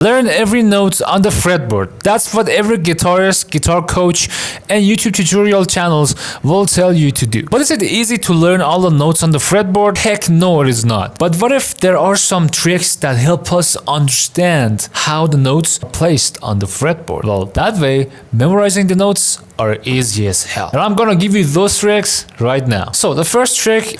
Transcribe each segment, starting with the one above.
Learn every note on the fretboard. That's what every guitarist, guitar coach, and YouTube tutorial channels will tell you to do. But is it easy to learn all the notes on the fretboard? Heck no, it is not. But what if there are some tricks that help us understand how the notes are placed on the fretboard? Well, that way, memorizing the notes are easy as hell. And I'm gonna give you those tricks right now. So the first trick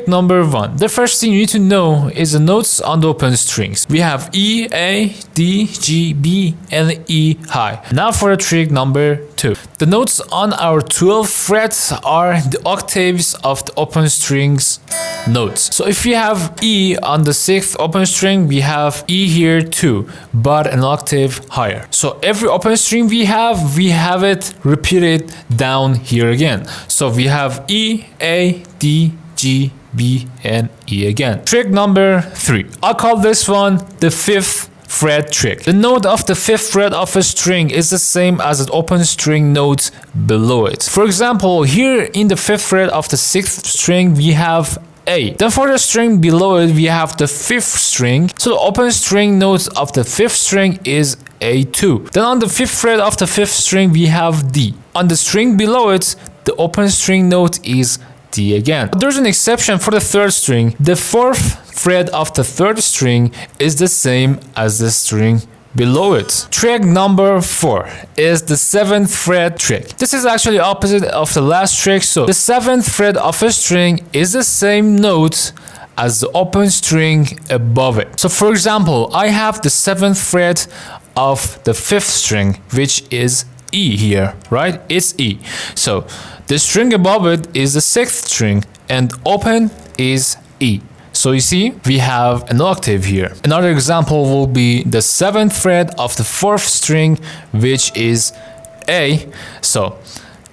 number 1. The first thing you need to know is the notes on the open strings. We have E, A, D, G, B, and E high. Now for the trick number 2. The notes on our 12th fret are the octaves of the open strings notes. So if we have E on the 6th open string, we have E here too, but an octave higher. So every open string we have it repeated down here again. So we have E, A, D, G, B, and E again. Trick number 3. I call this one the 5th fret trick. The note of the 5th fret of a string is the same as the open string note below it. For example, here in the 5th fret of the 6th string, we have A. Then for the string below it, we have the 5th string. So the open string note of the 5th string is A2. Then on the 5th fret of the 5th string, we have D. On the string below it, the open string note is D again. But there's an exception for the 3rd string. The 4th fret of the 3rd string is the same as the string below it. Trick number 4 is the 7th fret trick. This is actually opposite of the last trick. So the 7th fret of a string is the same note as the open string above it. So for example, I have the 7th fret of the 5th string, which is E here, right? It's E. So the string above it is the 6th string and open is E. So you see, we have an octave here. Another example will be the 7th fret of the 4th string, which is A. So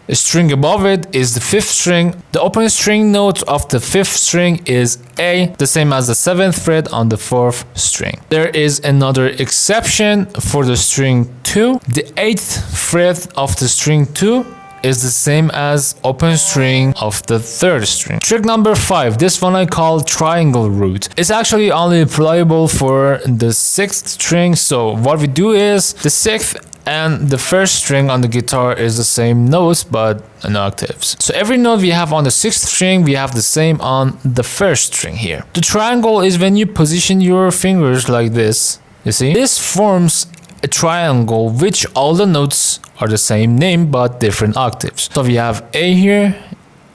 the string above it is the 5th string. The open string note of the 5th string is A, the same as the 7th fret on the 4th string. There is another exception for the string 2. The 8th fret of the string 2 is the same as open string of the 3rd string. Trick number 5, this one I call triangle root. It's actually only applicable for the 6th string. So what we do is the 6th and the 1st string on the guitar is the same notes but in octaves. So every note we have on the 6th string, we have the same on the 1st string here. The triangle is when you position your fingers like this. You see? This forms a triangle which all the notes are the same name but different octaves. So we have A here,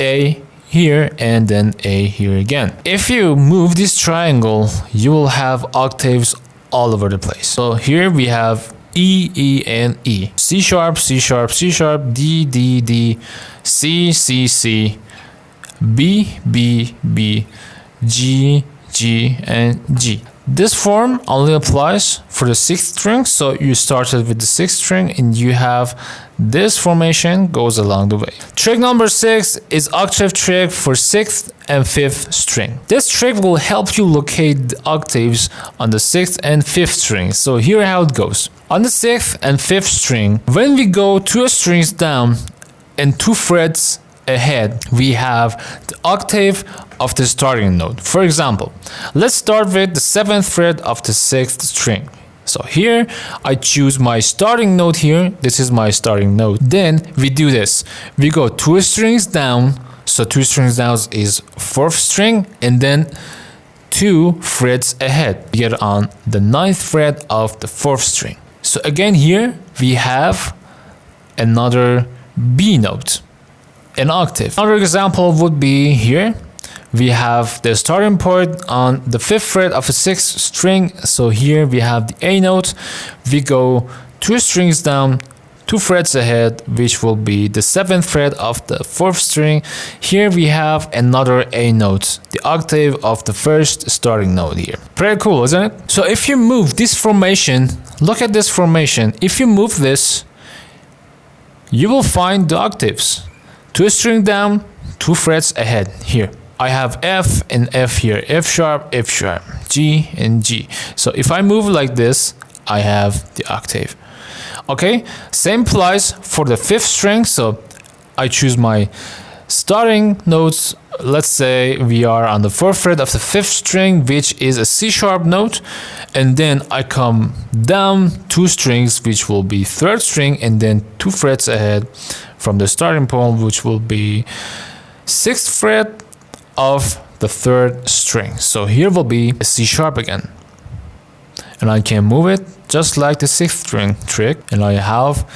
A here, and then A here again. If you move this triangle, you will have octaves all over the place. So here we have E, E, and E. C sharp, C sharp, C sharp, D, D, D, C, C, C, B, B, B, G, G, and G. This form only applies for the 6th string. So you started with the 6th string and you have this formation goes along the way. Trick number 6 is octave trick for 6th and 5th string. This trick will help you locate the octaves on the 6th and 5th string. So here how it goes. On the 6th and 5th string, when we go 2 strings down and 2 frets ahead, we have the octave of the starting note. For example, let's start with the 7th fret of the 6th string. So here I choose my starting note here. This is my starting note. Then we do this. We go 2 strings down. So 2 strings down is 4th string and then 2 frets ahead. We get on the 9th fret of the 4th string. So again here we have another B note, an octave. Another example would be here. We have the starting point on the 5th fret of a 6th string. So here we have the A note. We go 2 strings down, 2 frets ahead, which will be the 7th fret of the 4th string. Here we have another A note, the octave of the 1st starting note here. Pretty cool, isn't it? So if you move this formation, look at this formation. If you move this, you will find the octaves. 2 string down, 2 frets ahead here. I have F and F here, F sharp, G and G. So if I move like this, I have the octave. Okay, same applies for the 5th string. So I choose my starting notes, let's say we are on the 4th fret of the 5th string, which is a C sharp note, and then I come down 2 strings, which will be 3rd string, and then 2 frets ahead from the starting point, which will be 6th fret of the 3rd string. So here will be a C sharp again, and I can move it just like the 6th string trick, and I have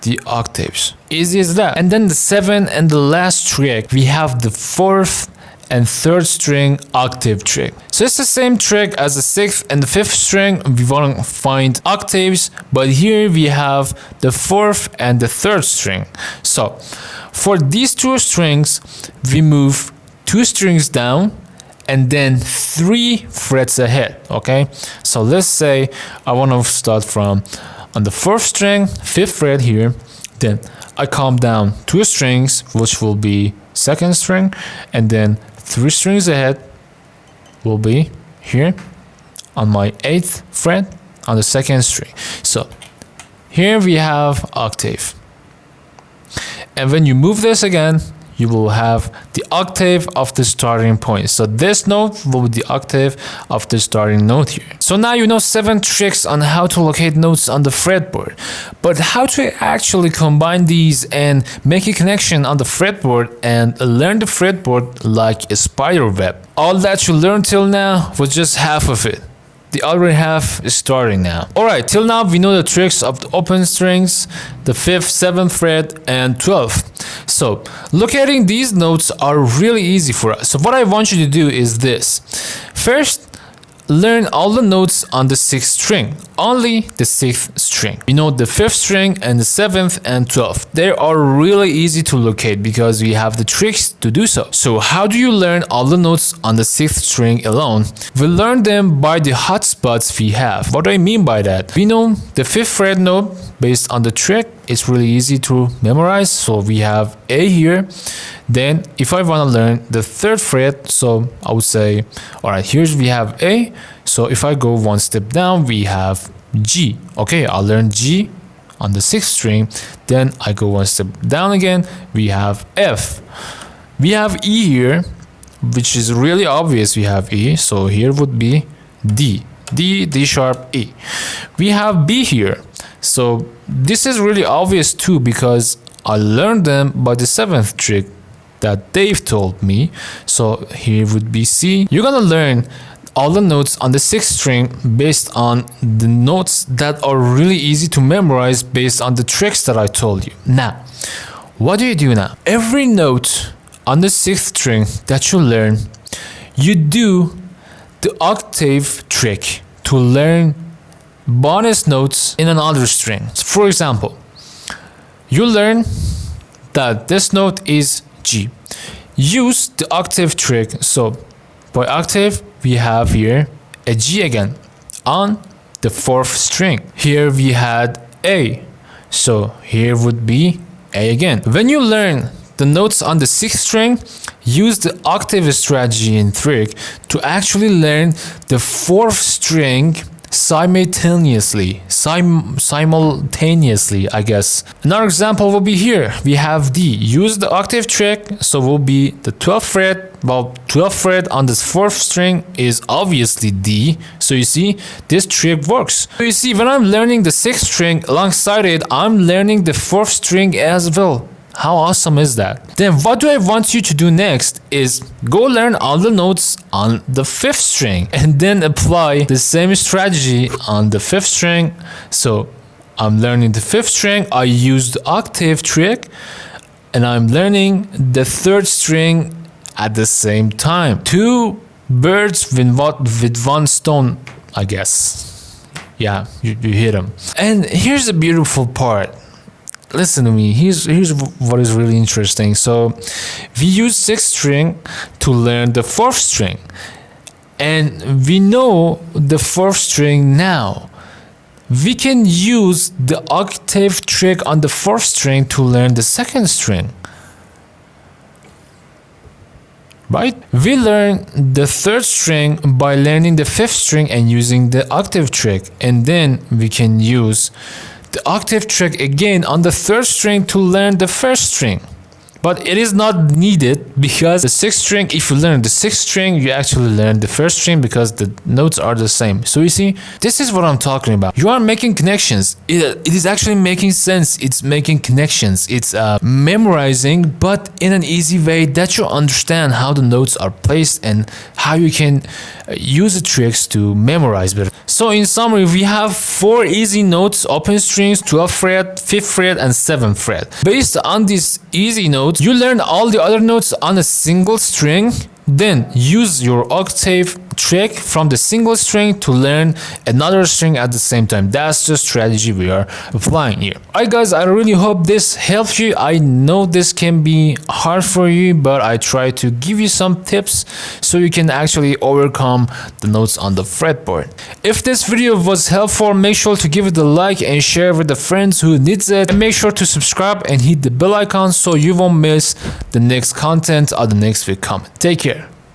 the octaves. Easy as that. And then the 7th and the last trick, we have the 4th and 3rd string octave trick. So it's the same trick as the 6th and the 5th string. We want to find octaves, but here we have the 4th and the 3rd string. So for these 2 strings, we move 2 strings down and then 3 frets ahead. Okay, so let's say I want to start from on the 4th string, 5th fret here, then I come down 2 strings, which will be 2nd string, and then 3 strings ahead will be here on my 8th fret on the 2nd string. So here we have octave, and when you move this again, you will have the octave of the starting point. So this note will be the octave of the starting note here. So now you know 7 tricks on how to locate notes on the fretboard. But how to actually combine these and make a connection on the fretboard and learn the fretboard like a spider web. All that you learned till now was just half of it. The other half is starting now. Alright, till now we know the tricks of the open strings, the 5th, 7th fret, and 12th. So locating these notes are really easy for us. So what I want you to do is this. First, learn all the notes on the 6th string, only the 6th string. You know the 5th string and the 7th and 12th. They are really easy to locate because we have the tricks to do so. So how do you learn all the notes on the 6th string alone? We learn them by the hotspots we have. What do I mean by that? We know the 5th fret note based on the trick. It's really easy to memorize. So we have A here. Then if I want to learn the 3rd fret, so I would say, all right, here's we have A. So if I go 1 step down, we have G. Okay, I'll learn G on the 6th string. Then I go 1 step down again, we have F. We have E here, which is really obvious. We have E, so here would be D. D, D sharp, E. We have B here. So this is really obvious too because I learned them by the 7th trick that Dave told me. So here would be C. You're gonna learn all the notes on the 6th string based on the notes that are really easy to memorize based on the tricks that I told you. Now, what do you do now? Every note on the 6th string that you learn, you do the octave trick to learn bonus notes in another string. For example, you learn that this note is G. Use the octave trick. So by octave, we have here a G again on the 4th string. Here we had A. So here would be A again. When you learn the notes on the 6th string, use the octave strategy and trick to actually learn the 4th string simultaneously, I guess. Another example will be here. We have D. Use the octave trick, so will be the 12th fret. Well, 12th fret on this 4th string is obviously D. So you see, this trick works. So you see, when I'm learning the 6th string alongside it, I'm learning the 4th string as well. How awesome is that? Then what do I want you to do next is go learn all the notes on the 5th string and then apply the same strategy on the 5th string. So I'm learning the 5th string, I use the octave trick, and I'm learning the 3rd string at the same time. 2 birds with 1 stone, I guess. Yeah, you hit them. And here's the beautiful part. Listen to me, here's what is really interesting. So we use 6th string to learn the 4th string, and we know the 4th string now. We can use the octave trick on the 4th string to learn the 2nd string, right? We learn the 3rd string by learning the 5th string and using the octave trick, and then we can use the octave trick again on the 3rd string to learn the 1st string. but it is not needed because the sixth string, if you learn the sixth string, you actually learn the first string because the notes are the same. So you see, this is what I'm talking about. You are making connections. It is actually making sense. It's making connections. It's memorizing, but in an easy way that you understand how the notes are placed and how you can use the tricks to memorize better. So in summary, we have 4 easy notes: open strings, 12th fret, 5th fret, and 7th fret. Based on these easy notes, you learn all the other notes on a single string. Then use your octave trick from the single string to learn another string at the same time. That's the strategy we are applying here. Alright guys, I really hope this helps you. I know this can be hard for you, but I try to give you some tips so you can actually overcome the notes on the fretboard. If this video was helpful, make sure to give it a like and share with the friends who needs it. And make sure to subscribe and hit the bell icon so you won't miss the next content or the next week comment. Take care.